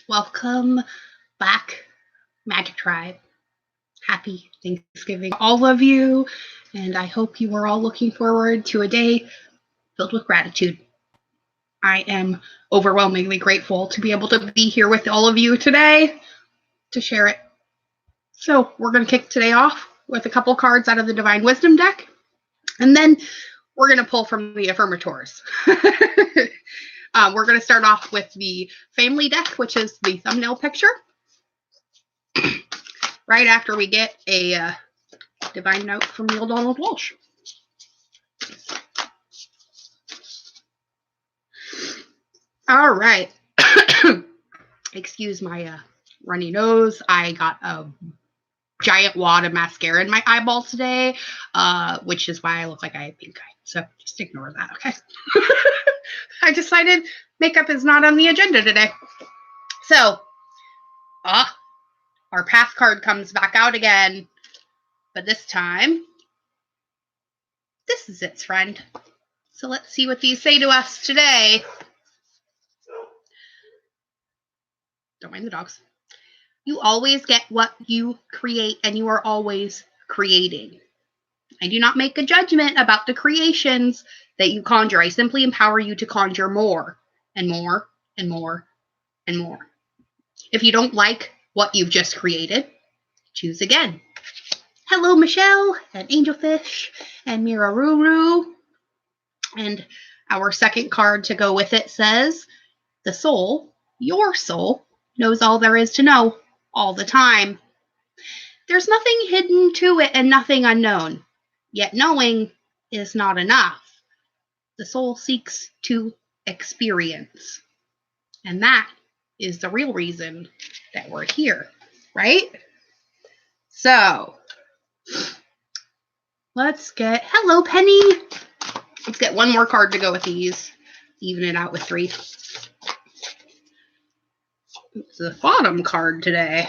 Welcome back, Magic Tribe. Happy Thanksgiving, all of you, and I hope you are all looking forward to a day filled with gratitude. I am overwhelmingly grateful to be able to be here with all of you today to share it. So, we're going to kick today off with a couple cards out of the Divine Wisdom deck, and then we're going to pull from the Affirmators. We're going to start off with the family deck, which is the thumbnail picture. Right after we get a divine note from Neil Donald Walsh. All right. Excuse my runny nose. I got a giant wad of mascara in my eyeball today, which is why I look like I have pink eye. So just ignore that, okay? I decided makeup is not on the agenda today. So, our path card comes back out again, but this time, this is its friend. So let's see what these say to us today. Don't mind the dogs. You always get what you create, and you are always creating. I do not make a judgment about the creations that you conjure. I simply empower you to conjure more and more and more and more. If you don't like what you've just created, choose again. Hello, Michelle and Angelfish and Miraruru. And our second card to go with it says, the soul, your soul, knows all there is to know all the time. There's nothing hidden to it and nothing unknown. Yet knowing is not enough. The soul seeks to experience. And that is the real reason that we're here, right? So, let's get, hello, Penny. Let's get one more card to go with these. Even it out with 3. It's the bottom card today.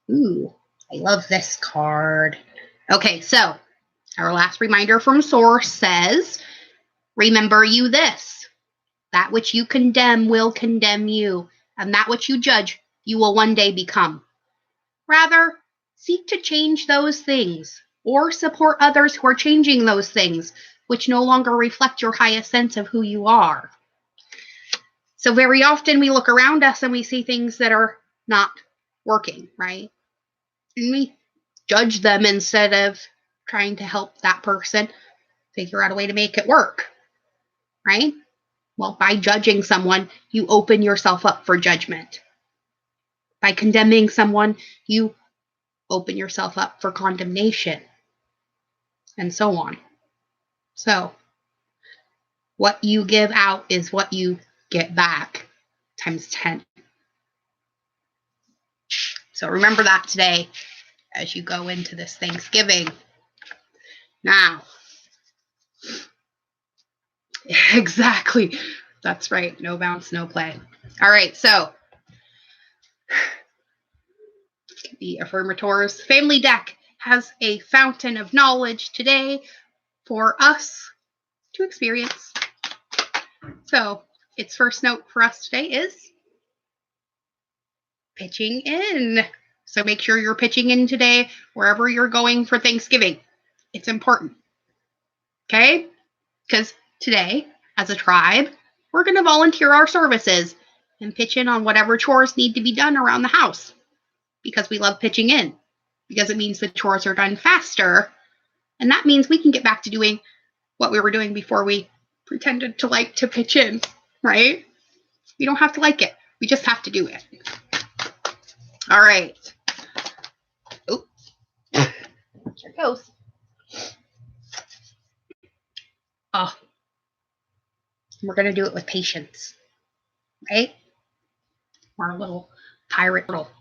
Ooh, I love this card. Okay, so our last reminder from Source says, remember you this. That which you condemn will condemn you, and that which you judge, you will one day become. Rather, seek to change those things, or support others who are changing those things, which no longer reflect your highest sense of who you are. So very often we look around us and we see things that are not working, right? And we judge them instead of trying to help that person figure out a way to make it work, right? Well, by judging someone, you open yourself up for judgment. By condemning someone, you open yourself up for condemnation, and so on. So, what you give out is what you get back, times 10. So remember that today as you go into this Thanksgiving. Now, exactly. That's right. No bounce, no play. All right, so the Affirmators family deck has a fountain of knowledge today for us to experience. So its first note for us today is pitching in. So make sure you're pitching in today wherever you're going for Thanksgiving. It's important. Okay? Because today, as a tribe, we're going to volunteer our services and pitch in on whatever chores need to be done around the house. Because we love pitching in. Because it means the chores are done faster. And that means we can get back to doing what we were doing before we pretended to like to pitch in, right? We don't have to like it. We just have to do it. All right. Oh, here it goes. Oh, we're going to do it with patience, right? Our little pirate little.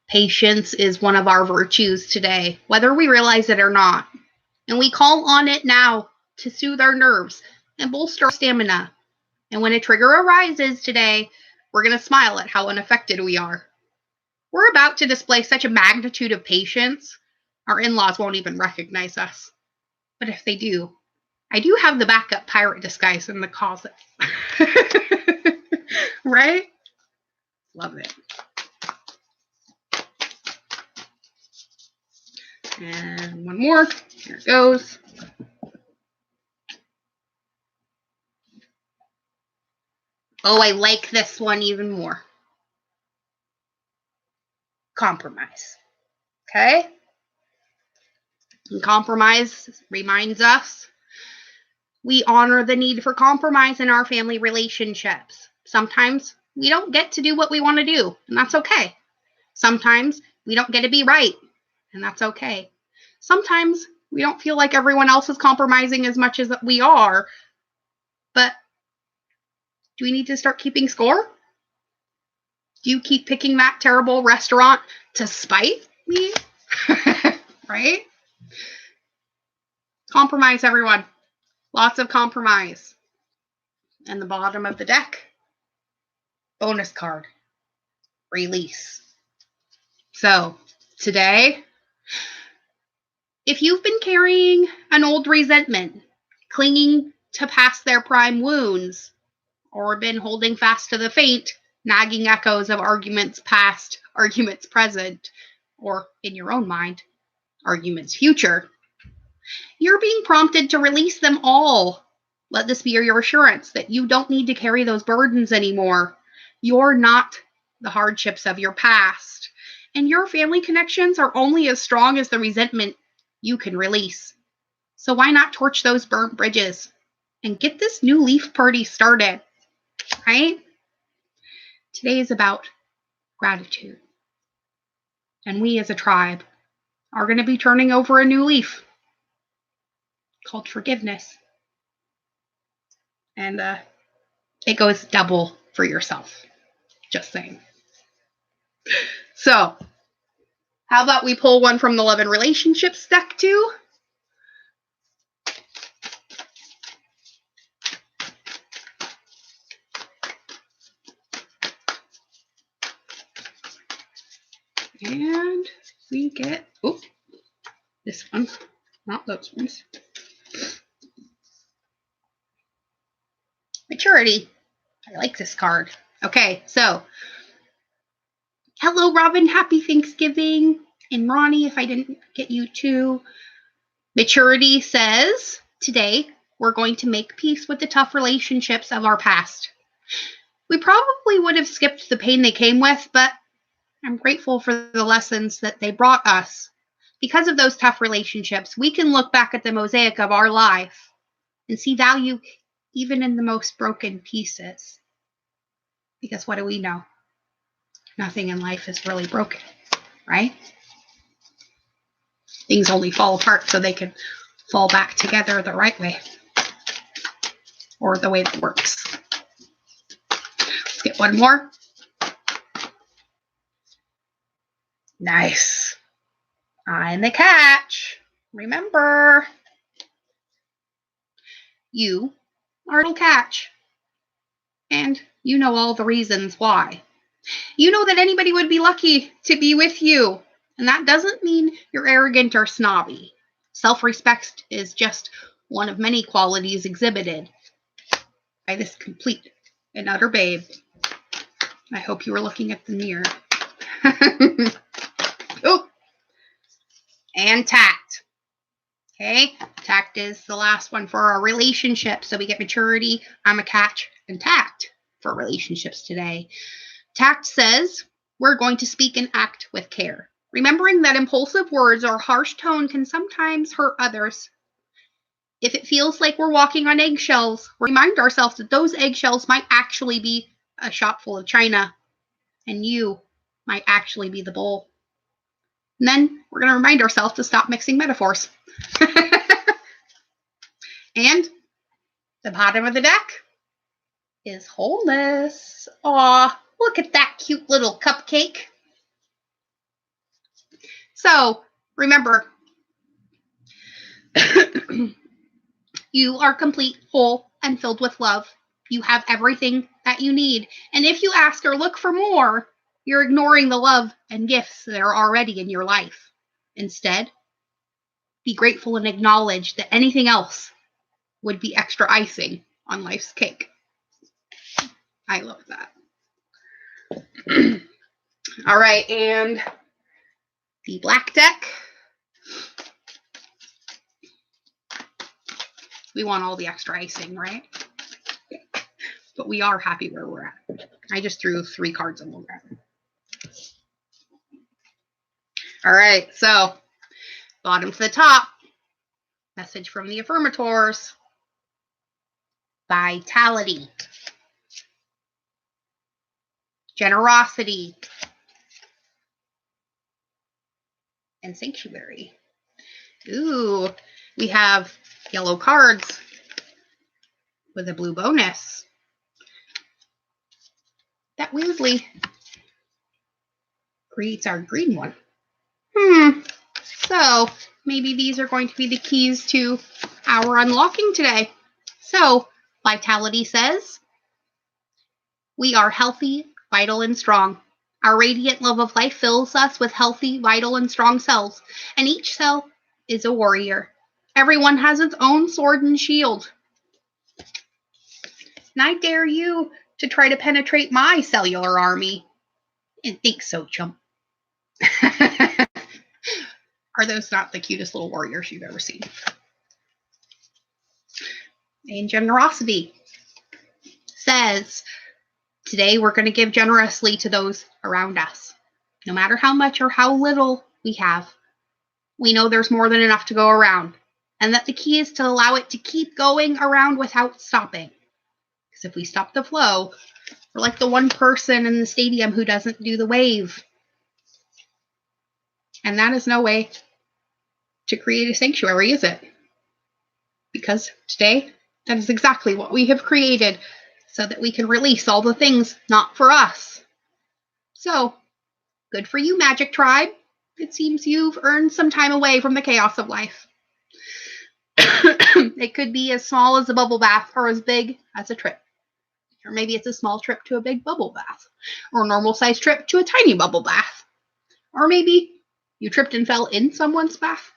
Patience is one of our virtues today, whether we realize it or not. And we call on it now to soothe our nerves and bolster our stamina. And when a trigger arises today, we're going to smile at how unaffected we are. We're about to display such a magnitude of patience, our in-laws won't even recognize us. But if they do, I do have the backup pirate disguise in the closet. Right? Love it. And one more. Here it goes. Oh, I like this one even more. Compromise. Okay? And compromise reminds us we honor the need for compromise in our family relationships. Sometimes we don't get to do what we want to do, and that's okay. Sometimes we don't get to be right, and that's okay. Sometimes we don't feel like everyone else is compromising as much as we are, but do we need to start keeping score? Do you keep picking that terrible restaurant to spite me? Right? Compromise, everyone. Lots of compromise. And the bottom of the deck, bonus card, release. So today, if you've been carrying an old resentment, clinging to past their prime wounds, or been holding fast to the faint, nagging echoes of arguments past, arguments present, or in your own mind, arguments future, you're being prompted to release them all. Let this be your assurance that you don't need to carry those burdens anymore. You're not the hardships of your past, and your family connections are only as strong as the resentment you can release. So why not torch those burnt bridges and get this new leaf party started, right? Today is about gratitude. And we as a tribe are going to be turning over a new leaf called forgiveness. And it goes double for yourself. Just saying. So, how about we pull one from the Love and Relationships deck too? And we get, oh, this one, not those ones. Maturity. I like this card. Okay, so, hello, Robin. Happy Thanksgiving. And Ronnie, if I didn't get you too. Maturity says, today, we're going to make peace with the tough relationships of our past. We probably would have skipped the pain they came with, but I'm grateful for the lessons that they brought us. Because of those tough relationships, we can look back at the mosaic of our life and see value even in the most broken pieces. Because what do we know? Nothing in life is really broken, right? Things only fall apart so they can fall back together the right way, or the way that works. Let's get one more. Nice. I'm the catch. Remember, you are the catch. And you know all the reasons why. You know that anybody would be lucky to be with you. And that doesn't mean you're arrogant or snobby. Self-respect is just one of many qualities exhibited by this complete and utter babe. I hope you were looking at the mirror. Oh, and tact. Okay, tact is the last one for our relationship. So we get maturity, I'm a catch, and tact for relationships today. Tact says we're going to speak and act with care, remembering that impulsive words or harsh tone can sometimes hurt others. If it feels like we're walking on eggshells, remind ourselves that those eggshells might actually be a shop full of china, and you might actually be the bowl. And then we're going to remind ourselves to stop mixing metaphors. And the bottom of the deck is wholeness. Aw, look at that cute little cupcake. So, remember, you are complete, whole, and filled with love. You have everything that you need. And if you ask or look for more, you're ignoring the love and gifts that are already in your life. Instead, be grateful and acknowledge that anything else would be extra icing on life's cake. I love that. All right, and the black deck. We want all the extra icing, right? But we are happy where we're at. I just threw 3 cards in the ground. All right, so bottom to the top. Message from the affirmators. Vitality. Generosity. And sanctuary. Ooh, we have yellow cards with a blue bonus. That weirdly creates our green one. So maybe these are going to be the keys to our unlocking today. So Vitality says, we are healthy, vital, and strong. Our radiant love of life fills us with healthy, vital, and strong cells, and each cell is a warrior. Everyone has its own sword and shield. And I dare you to try to penetrate my cellular army. And think so, chump. Are those not the cutest little warriors you've ever seen? And generosity says, today we're going to give generously to those around us. No matter how much or how little we have, we know there's more than enough to go around. And that the key is to allow it to keep going around without stopping. Because if we stop the flow, we're like the one person in the stadium who doesn't do the wave. And that is no way to create a sanctuary, is it? Because today, that is exactly what we have created so that we can release all the things not for us. So, good for you, Magic Tribe. It seems you've earned some time away from the chaos of life. It could be as small as a bubble bath or as big as a trip. Or maybe it's a small trip to a big bubble bath. Or a normal-sized trip to a tiny bubble bath. Or maybe you tripped and fell in someone's bath.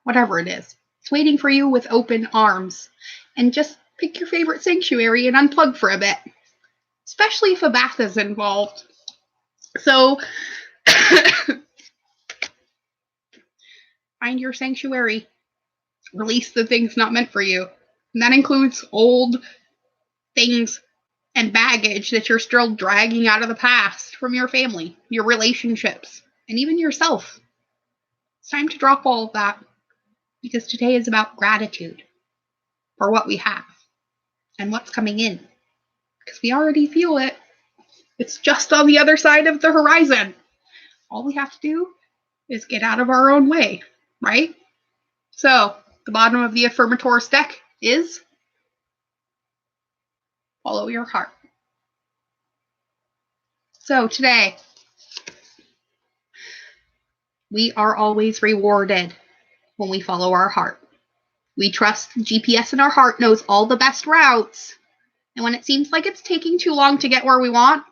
Whatever it is, it's waiting for you with open arms. And just pick your favorite sanctuary and unplug for a bit. Especially if a bath is involved. So, find your sanctuary. Release the things not meant for you. And that includes old things and baggage that you're still dragging out of the past from your family, your relationships, and even yourself. It's time to drop all of that because today is about gratitude for what we have and what's coming in because we already feel it. It's just on the other side of the horizon. All we have to do is get out of our own way, right? So the bottom of the affirmators deck is follow your heart. So today, we are always rewarded when we follow our heart. We trust GPS in our heart knows all the best routes. And when it seems like it's taking too long to get where we want,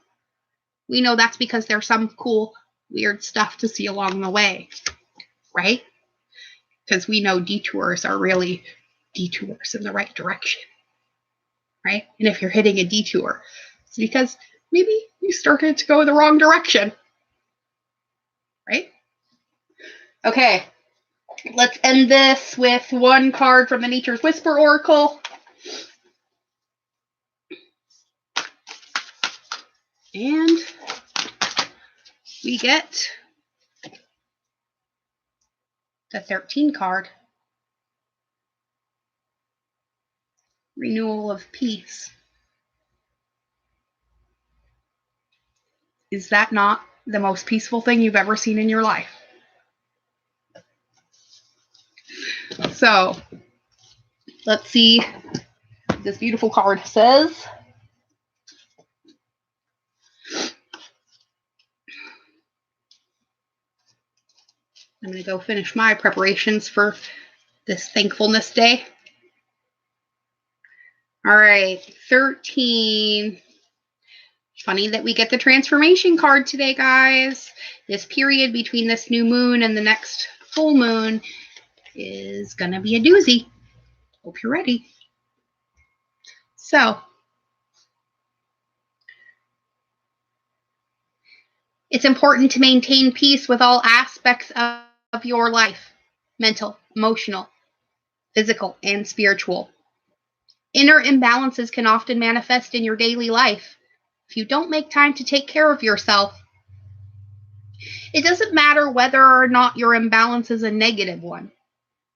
we know that's because there's some cool, weird stuff to see along the way, right? Because we know detours are really detours in the right direction, right? And if you're hitting a detour, it's because maybe you started to go the wrong direction, right? Okay, let's end this with one card from the Nature's Whisper Oracle. And we get the 13 card. Renewal of Peace. Is that not the most peaceful thing you've ever seen in your life? So, let's see what this beautiful card says. I'm going to go finish my preparations for this Thankfulness Day. All right, 13. Funny that we get the transformation card today, guys. This period between this new moon and the next full moon is going to be a doozy. Hope you're ready. So, It's important to maintain peace with all aspects of your life: mental, emotional, physical, and spiritual. Inner imbalances can often manifest in your daily life if you don't make time to take care of yourself. It doesn't matter whether or not your imbalance is a negative one.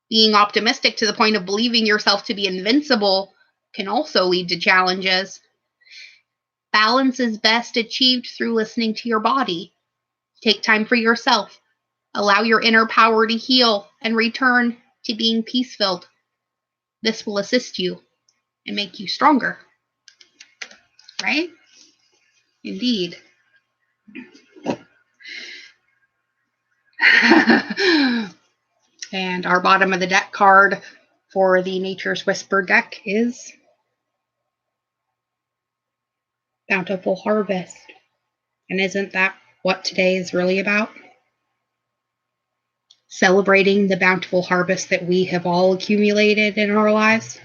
Being optimistic to the point of believing yourself to be invincible can also lead to challenges. Balance is best achieved through listening to your body. Take time for yourself. Allow your inner power to heal and return to being peace-filled. This will assist you and make you stronger. Right? Indeed. And our bottom of the deck card for the Nature's Whisper deck is Bountiful Harvest. And isn't that what today is really about? Celebrating the bountiful harvest that we have all accumulated in our lives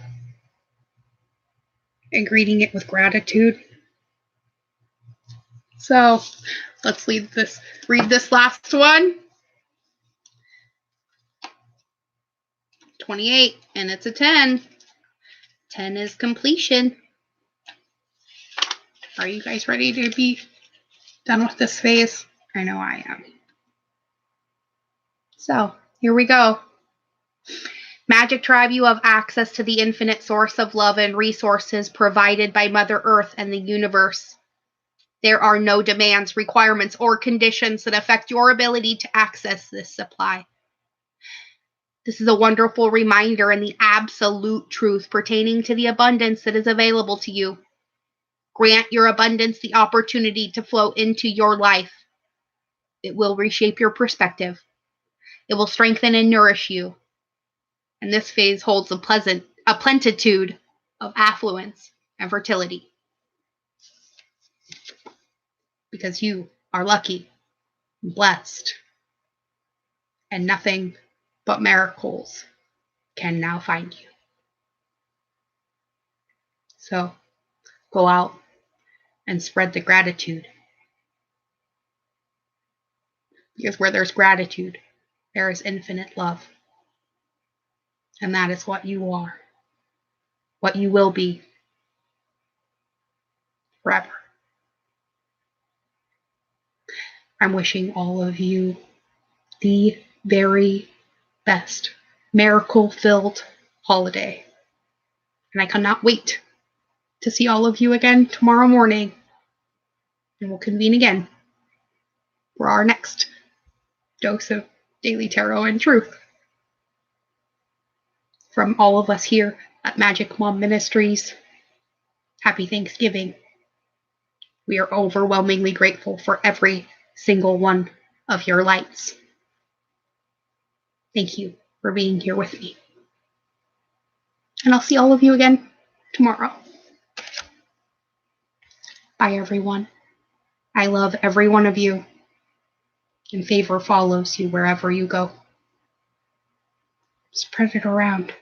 and greeting it with gratitude. So let's read this last one. 28, and it's a 10. 10 is completion. Are you guys ready to be done with this phase? I know I am. So here we go. Magic Tribe, you have access to the infinite source of love and resources provided by Mother Earth and the universe. There are no demands, requirements, or conditions that affect your ability to access this supply. This is a wonderful reminder and the absolute truth pertaining to the abundance that is available to you. Grant your abundance the opportunity to flow into your life. It will reshape your perspective. It will strengthen and nourish you. And this phase holds a plenitude of affluence and fertility. Because you are lucky, blessed, and nothing but miracles can now find you. So go out and spread the gratitude. Because where there's gratitude, there is infinite love. And that is what you are, what you will be forever. I'm wishing all of you the very best miracle-filled holiday. And I cannot wait to see all of you again tomorrow morning. And we'll convene again for our next dose of Daily Tarot and Truth. From all of us here at Magic Mom Ministries, happy Thanksgiving. We are overwhelmingly grateful for every single one of your lights. Thank you for being here with me. And I'll see all of you again tomorrow. Bye, everyone. I love every one of you, and favor follows you wherever you go. Spread it around.